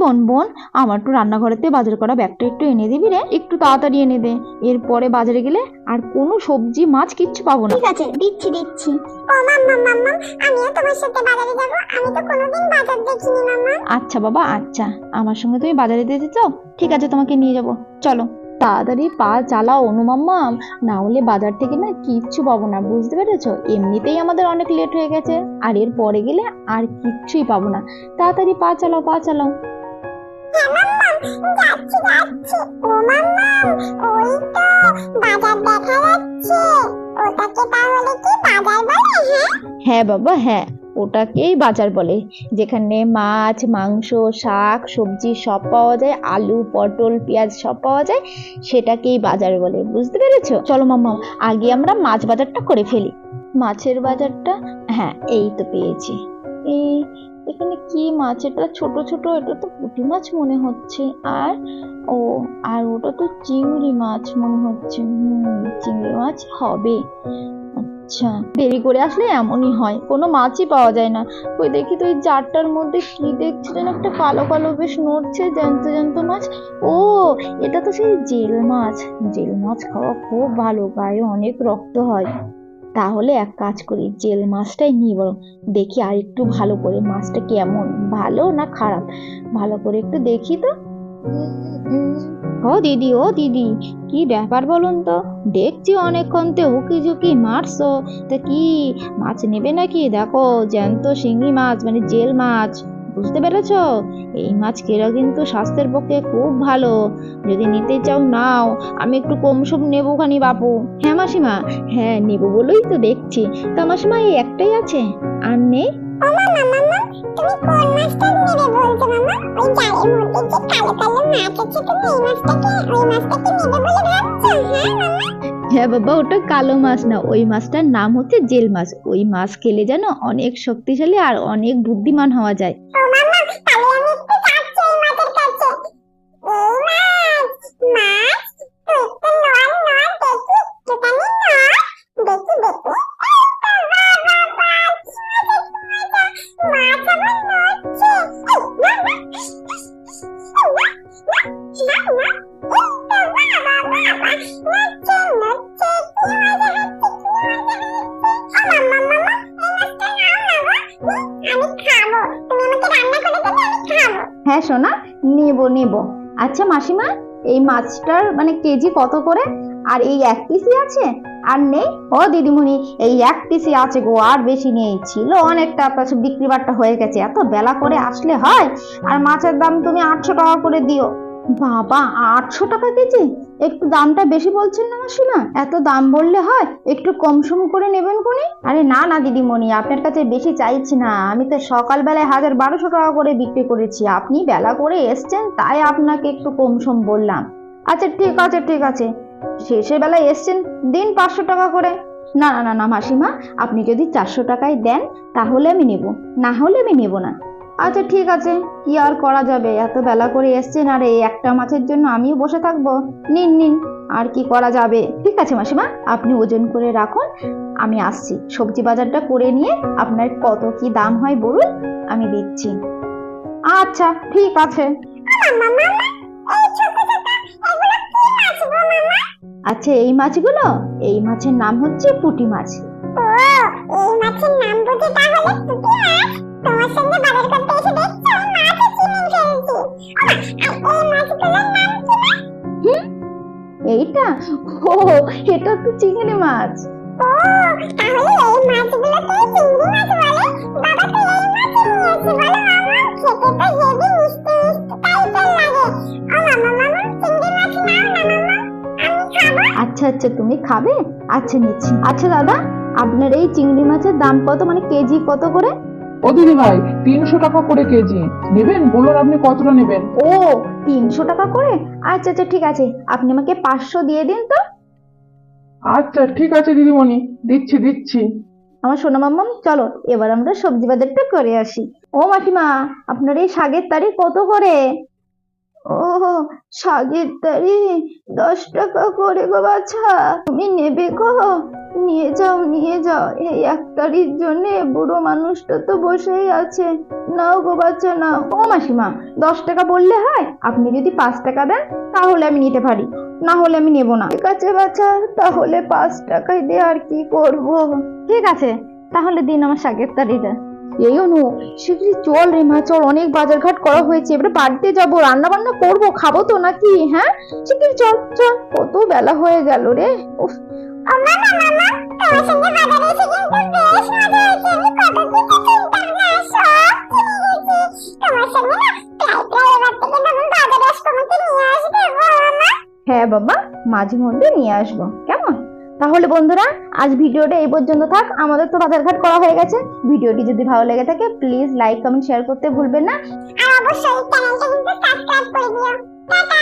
বোন বোন, আমার একটু রান্নাঘরেতে বাজার করা ব্যাগটা একটু এনে দিবি রে, একটু তাড়াতাড়ি এনে দে। এরপরে বাজারে গেলে আর কোনো সবজি মাছ কিচ্ছু পাবো না। ঠিক আছে, দিচ্ছি দিচ্ছি। ও মাম্মা মাম্মা, আমিও তোমার সাথে বাজারে যাব। আমি তো কোনোদিন বাজার দেখিনি মাম্মা। আচ্ছা বাবা আচ্ছা, আমার সঙ্গে তুমি বাজারে যেতে চাও? ঠিক আছে, তোমাকে নিয়ে যাব, চলো। তাড়াতাড়ি পা চালাও অনুমাম্মা, না হলে বাজার থেকে না কিচ্ছু পাবো না, বুঝতে পেরেছো? এমনিতেই আমাদের অনেক লেট হয়ে গেছে, আর এর পরে গেলে আর কিচ্ছুই পাবো না। তাড়াতাড়ি পা চালাও পা চালাও। হ্যাঁ মাম্মা, যাচ্ছি যাচ্ছি। ও মাম্মা, ওই তো বাজার দেখা যাচ্ছে। ওটাকে তাহলে কি বাজার বলে? হ্যাঁ হ্যাঁ বাবা হ্যাঁ, ওটাকেই বাজার বলে, যেখানে মাছ মাংস শাক সবজি সব পাওয়া যায়, আলু পটল পেঁয়াজ সব পাওয়া যায়, সেটাকেই বাজার বলে, বুঝতে পেরেছো? চলো মাম্মা, আগে আমরা মাছ বাজারটা করে ফেলি। মাছের বাজারটা, হ্যাঁ এই তো পেয়েছি। এই এখানে কি মাছ? এটা ছোট ছোট, এটা তো পুঁটি মাছ মনে হচ্ছে। আর ও, আর ওটা তো চিংড়ি মাছ মনে হচ্ছে। চিংড়ি মাছ হবে। আচ্ছা, দেরি করে আসলে এমনই হয়, কোনো মাছই পাওয়া যায় না। ওই দেখি তো, ওই জারটার মধ্যে কি দেখছি যেন, একটা কালো কালো বেশ নড়ছে জ্যান্ত জ্যান্ত মাছ। ও, এটা তো সেই জেল মাছ। জেল মাছ খাওয়া খুব ভালো, গায়ে অনেক রক্ত হয়। তাহলে এক কাজ করি, জেল মাছটাই নিই বরং। দেখি আর একটু ভালো করে মাছটা কেমন, ভালো না খারাপ, ভালো করে একটু দেখি তো। ও দিদি ও দিদি, কি ব্যাপার বলুন তো? দেখছি অনেকক্ষণ তো উকি ঝুঁকি মারছো, তা কি মাছ নেবে নাকি? দেখো জ্যান্ত শিঙি মাছ, মানে জেল মাছ, বুঝতে পেরেছো? এই মাছ খেলে কিন্তু স্বাস্থ্যের পক্ষে খুব ভালো। যদি নিতে চাও নাও, আমি একটু কম সম নেবো খানি বাপু। হ্যাঁ মাসিমা, হ্যাঁ নেবো বলেই তো দেখছি। তা মাসিমা এই একটাই আছে, আর নেই? ও মাম্মা মাম্মা, তুমি কোন মাছটা নেবে বলছো মাম্মা? ওই জালের মধ্যে যে কালো কালো মাছ আছে, তুমি ওই মাছটাকে নেবে বলে ভাবছো? হ্যাঁ মাম্মা। হ্যাঁ বাবা, ওটা কালো মাছ না, ওই মাছটার নাম হচ্ছে জেল মাছ। ওই মাছ খেলে যেন অনেক শক্তিশালী আর অনেক বুদ্ধিমান হওয়া যায়। ও মাম্মা, তাহলে আমি একটু যাচ্ছি এই মাছের কাছে। এই মাছ, মাছ, তুই একটু নড় নড় দেখি, একটুখানি নড়, দেখি দেখি। মাছ আবার নড়ছে। হ্যাঁ সোনা, নেবো নেবো। আচ্ছা মাসিমা, এই মাছটার মানে কেজি কত করে? আর এই এক পিসই আছে, আর নেই? ও দিদিমণি, এই এক পিসই আছে গো, আর বেশি নেই। ছিল অনেকটা, তাছাড়া বিক্রি বাট্টা হয়ে গেছে, এত বেলা করে আসলে হয়। আর মাছের দাম তুমি 800 টাকা করে দিও। বাবা, 800 টাকা কেজি? একটু দামটা বেশি বলছেন না মাসিমা? এত দাম বললে হয়? একটু কম সম করে নেবেন কোনি? আরে না না দিদিমণি, আপনার কাছে বেশি চাইছি না। আমি তো সকালবেলায় 1200 টাকা করে বিক্রি করেছি, আপনি বেলা করে এসছেন তাই আপনাকে একটু কম সম বললাম। আচ্ছা ঠিক আছে ঠিক আছে, শেষের বেলায় এসছেন, দিন 500 টাকা করে। না না না না মাসিমা, আপনি যদি 400 টাকায় দেন তাহলে আমি নেব, না হলে আমি নেব না। আচ্ছা ঠিক আছে, কি আর করা যাবে, এত বেলা করে এসছেন আর এই একটা মাছের জন্য আমিও বসে থাকবো। নিন নিন, আর কি করা যাবে। ঠিক আছে মাসিমা, আপনি ওজন করে রাখুন, আমি আসছি। সবজি বাজারটা করে নিয়ে আপনার কত কি দাম হয় বলুন, আমি দিচ্ছি। আচ্ছা ঠিক আছে। আচ্ছা এই মাছগুলো, এই মাছের নাম হচ্ছে পুঁটি মাছ। ও, এই মাছের নাম বুঝি তাহলে পুঁটি মাছ? তোমার সঙ্গে বাজার করতে এসে দেখছো মাছও চিনে ফেলছি। এই মাছগুলোর নাম কি না? এইটা, ও এটা তো চিংড়ি মাছ। ও, তাহলে এই মাছগুলোকে চিংড়ি মাছ বলে? বাবা তো এই মাছই নিয়েছি, বলো মামা, খেতে তো হেবি মিষ্টি মিষ্টি টাইপের লাগে। ও মামা মামা, চিংড়ি মাছ নাও না মামা, আমি খাবো। আচ্ছা আচ্ছা, তুমি খাবে? আচ্ছা নিচ্ছি। আচ্ছা দাদা, আপনার এই চিংড়ি মাছের দাম কত, মানে কেজি কত করে? ও দিদি ভাই, 300 টাকা করে কেজি নেবেন? বলুন আপনি কতটা নেবেন। ও, 300 টাকা করে? আচ্ছা আচ্ছা ঠিক আছে, আপনি আমাকে 500 দিয়ে দিন তো। আচ্ছা ঠিক আছে দিদিমণি, দিচ্ছি দিচ্ছি। আমার সোনা মাম্মাম, চলো এবার আমরা সবজি বাজারটা করে আসি। ও মাসিমা, আপনার এই শাকের তারি কত করে? ও, শাকের তারি 10 টাকা করে গো বাছা, তুমি নেবে গো? নিয়ে যাও এই একটারির জন্য বুড়ো মানুষটা তো বসেই আছে। নাও গো বাচ্চা নাও। ও মাসিমা, 10 টাকা বললে হয়? আপনি যদি 5 টাকা দেন তাহলে আমি নিতে পারি, না হলে আমি নেব না। ঠিক আছে বাচ্চা, তাহলে 5 টাকায় দিয়ে আর কি করব। ঠিক আছে, তাহলে দিন আমার শাকের তাড়িটা। এই অনু, শিগগিরই চল রে মা, চল, অনেক বাজার ঘাট করা হয়েছে, এবারে বাড়িতে যাবো, রান্না বান্না করবো, খাবো তো নাকি? হ্যাঁ শিগগির চল চল, কত বেলা হয়ে গেল রে। উফ, ও মামা মামা, তোমার সঙ্গে বাজারে এসে কিন্তু বেশ মজা হয়েছে। আমি কত কিছু কিনতাম না, সব কিনে গেছি। তোমার সঙ্গে না প্রায় প্রায় এবার থেকে যখন বাজারে আসবো আমাকে নিয়ে আসবে গো মামা। হ্যাঁ বাবা, মাঝে মধ্যে নিয়ে আসবো, কেমন? তাহলে বন্ধুরা, আজ ভিডিওটা এই পর্যন্ত থাক। আমাদের তো বাজারঘাট করা হয়ে গেছে। ভিডিওটি যদি ভালো লেগে থাকে প্লিজ লাইক কমেন্ট শেয়ার করতে ভুলবেন না। আর অবশ্যই চ্যানেলটা কিন্তু সাবস্ক্রাইব করে দিও। টাটা।